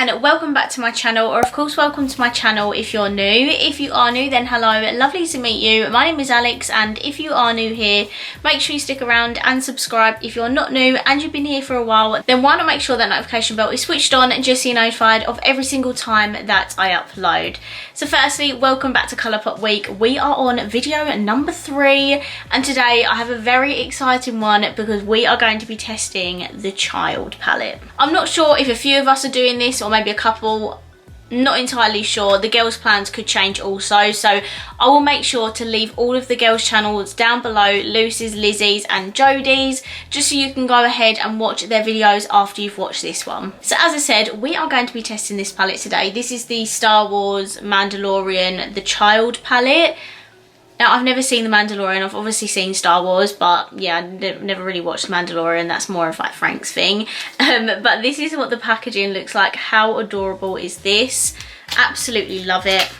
And welcome back to my channel, or of course welcome to my channel if you're new. If you are new, then hello, lovely to meet you. My name is Alex, and if you are new here, make sure you stick around and subscribe. If you're not new and you've been here for a while, then why not make sure that notification bell is switched on just so you're notified of every single time that I upload. So firstly, welcome back to ColourPop week. We are on video number 3, and today I have a very exciting one because we are going to be testing the Child palette. I'm not sure if a few of us are doing this or maybe a couple, not entirely sure. The girls' plans could change also, so I will make sure to leave all of the girls' channels down below, Lucy's, Lizzie's and Jodie's, just so you can go ahead and watch their videos after you've watched this one. So as I said, we are going to be testing this palette today. This is the Star Wars Mandalorian The Child palette. Now, I've never seen The Mandalorian. I've obviously seen Star Wars, but yeah, I've never really watched Mandalorian. That's more of like Frank's thing. But this is what the packaging looks like. How adorable is this? Absolutely love it.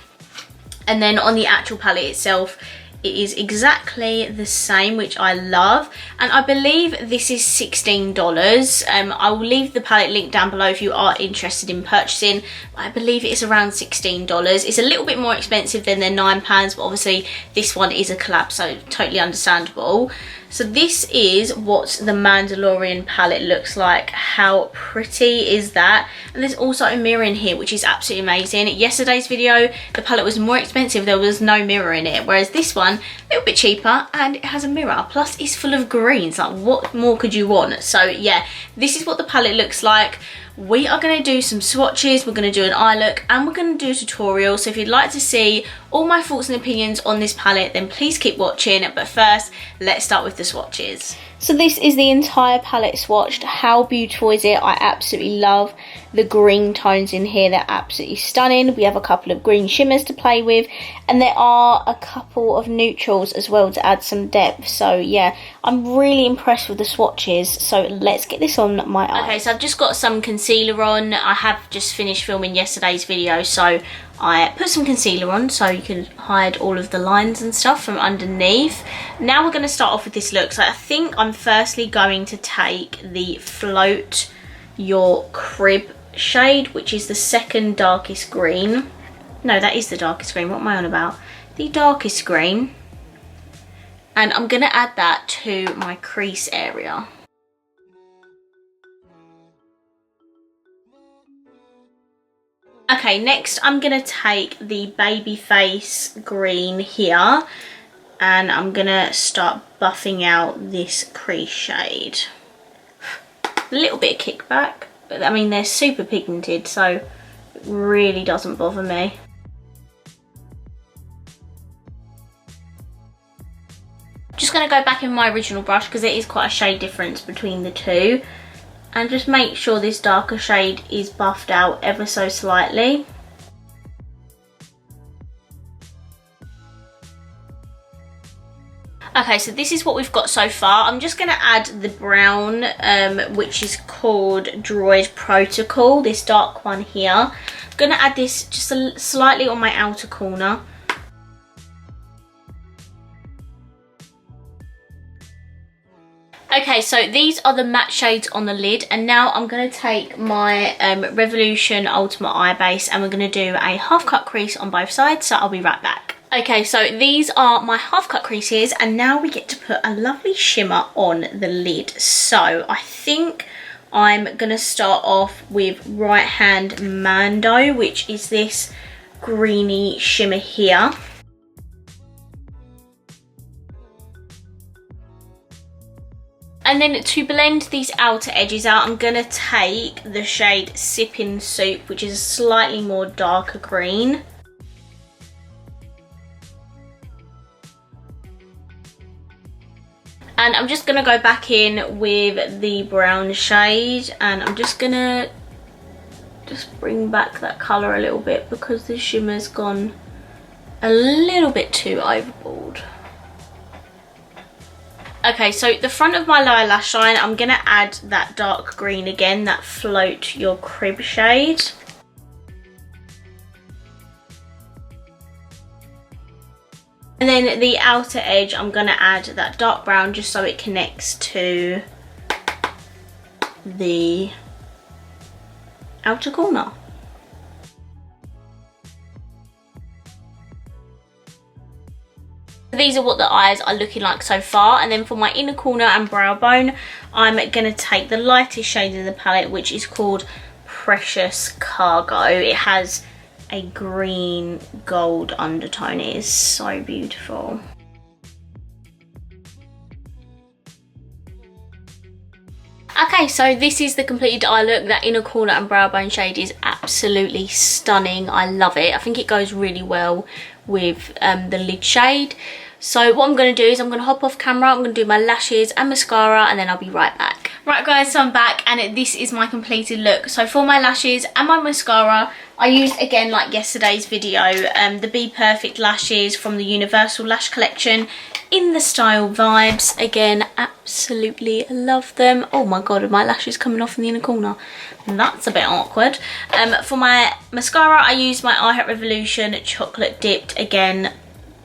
And then on the actual palette itself, it is exactly the same, which I love, and I believe this is $16. I will leave the palette link down below if you are interested in purchasing. I believe it is around $16. It's a little bit more expensive than their £9, but obviously this one is a collab, so totally understandable. So this is what the Mandalorian palette looks like. How pretty is that? And there's also a mirror in here, which is absolutely amazing. Yesterday's video, the palette was more expensive. There was no mirror in it, whereas this one, a little bit cheaper, and it has a mirror. Plus, it's full of greens. Like, what more could you want? So yeah, this is what the palette looks like. We are going to do some swatches, we're going to do an eye look, and we're going to do a tutorial. So if you'd like to see all my thoughts and opinions on this palette, then please keep watching. But first, let's start with the swatches. So this is the entire palette swatched. How beautiful is it? I absolutely love the green tones in here. They're absolutely stunning. We have a couple of green shimmers to play with, and there are a couple of neutrals as well to add some depth. So yeah, I'm really impressed with the swatches. So let's get this on my eye. Okay, so I've just got some concealer on. I have just finished filming yesterday's video, so I put some concealer on so you can hide all of the lines and stuff from underneath. Now we're going to start off with this look. So I think I'm firstly going to take the Float Your Crib shade, which is the second darkest green. No, that is the darkest green. What am I on about? The darkest green. And I'm going to add that to my crease area. Okay, next I'm going to take the Baby Face green here, and I'm going to start buffing out this crease shade. A little bit of kickback, but I mean they're super pigmented, so it really doesn't bother me. Just going to go back in my original brush because there is quite a shade difference between the two. And just make sure this darker shade is buffed out ever so slightly. Okay, so this is what we've got so far. I'm just going to add the brown, which is called Droid Protocol, this dark one here. I'm going to add this just slightly on my outer corner. Okay, so these are the matte shades on the lid, and now I'm going to take my Revolution Ultimate Eye Base and we're going to do a half cut crease on both sides, so I'll be right back. Okay, so these are my half cut creases, and now we get to put a lovely shimmer on the lid. So I think I'm going to start off with Right Hand Mando, which is this greeny shimmer here. And then to blend these outer edges out, I'm going to take the shade Sipping Soup, which is a slightly more darker green. And I'm just going to go back in with the brown shade, and I'm just going to bring back that colour a little bit because the shimmer's gone a little bit too overboard. Okay, so the front of my lower lash line, I'm going to add that dark green again, that Float Your Crib shade. And then the outer edge, I'm going to add that dark brown just so it connects to the outer corner. These are what the eyes are looking like so far, and then for my inner corner and brow bone, I'm going to take the lightest shade in the palette, which is called Precious Cargo. It has a green gold undertone. It is so beautiful. Okay, so this is the completed eye look. That inner corner and brow bone shade is absolutely stunning. I love it. I think it goes really well with the lid shade. So what I'm going to do is I'm going to hop off camera, I'm going to do my lashes and mascara, and then I'll be right back. Right guys, so I'm back and this is my completed look. So for my lashes and my mascara, I used, again like yesterday's video, the Be Perfect lashes from the Universal Lash Collection in the style Vibes. Again, absolutely love them. Oh my god, are my lashes coming off in the inner corner? That's a bit awkward. For my mascara, I used my I Heart Revolution Chocolate Dipped. Again,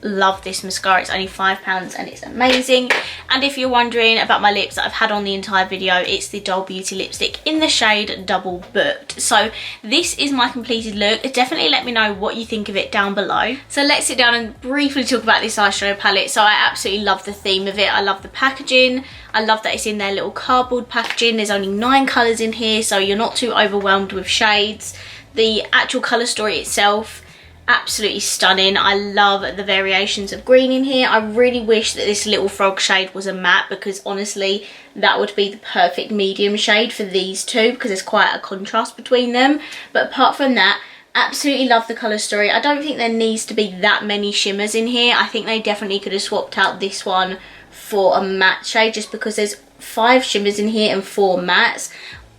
love this mascara. It's only £5 and it's amazing. And if you're wondering about my lips that I've had on the entire video, it's the Doll Beauty lipstick in the shade Double Booked. So this is my completed look. Definitely let me know what you think of it down below. So let's sit down and briefly talk about this eyeshadow palette. So I absolutely love the theme of it. I love the packaging. I love that it's in their little cardboard packaging. There's only 9 colours in here, so you're not too overwhelmed with shades. The actual colour story itself, absolutely stunning. I love the variations of green in here. I really wish that this little frog shade was a matte, because honestly that would be the perfect medium shade for these two, because there's quite a contrast between them. But apart from that, absolutely love the colour story. I don't think there needs to be that many shimmers in here. I think they definitely could have swapped out this one for a matte shade, just because there's 5 shimmers in here and 4 mattes.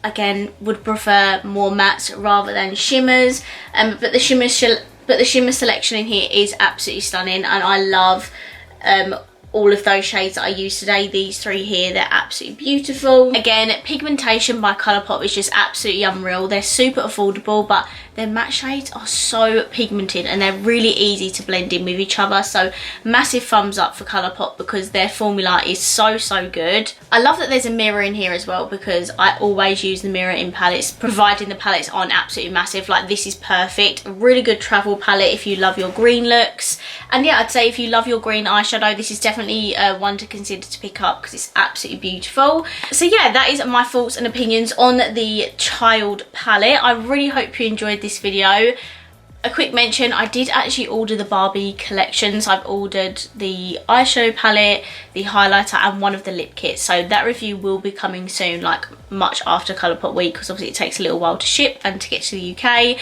Again, would prefer more mattes rather than shimmers, but the shimmer selection in here is absolutely stunning, and I love all of those shades that I used today. These 3 here, they're absolutely beautiful. Again, pigmentation by Colourpop is just absolutely unreal. They're super affordable, but their matte shades are so pigmented and they're really easy to blend in with each other. So massive thumbs up for Colourpop, because their formula is so good. I love that there's a mirror in here as well, because I always use the mirror in palettes, providing the palettes aren't absolutely massive. Like, this is perfect. A really good travel palette if you love your green looks. And yeah, I'd say if you love your green eyeshadow, this is definitely one to consider to pick up, because it's absolutely beautiful. So yeah, that is my thoughts and opinions on the Child palette. I really hope you enjoyed this video. A quick mention, I did actually order the Barbie collections. I've ordered the eyeshadow palette, the highlighter, and one of the lip kits. So that review will be coming soon, like much after Colourpop week, because obviously it takes a little while to ship and to get to the UK.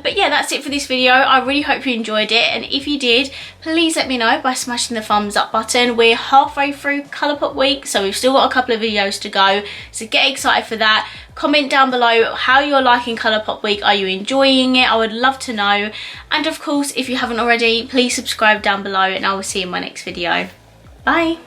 But yeah, that's it for this video. I really hope you enjoyed it, and if you did, please let me know by smashing the thumbs up button. We're halfway through Colourpop week, so we've still got a couple of videos to go, so get excited for that. Comment down below how you're liking Colourpop week. Are you enjoying it? I would love to know. And of course, if you haven't already, please subscribe down below, and I will see you in my next video. Bye.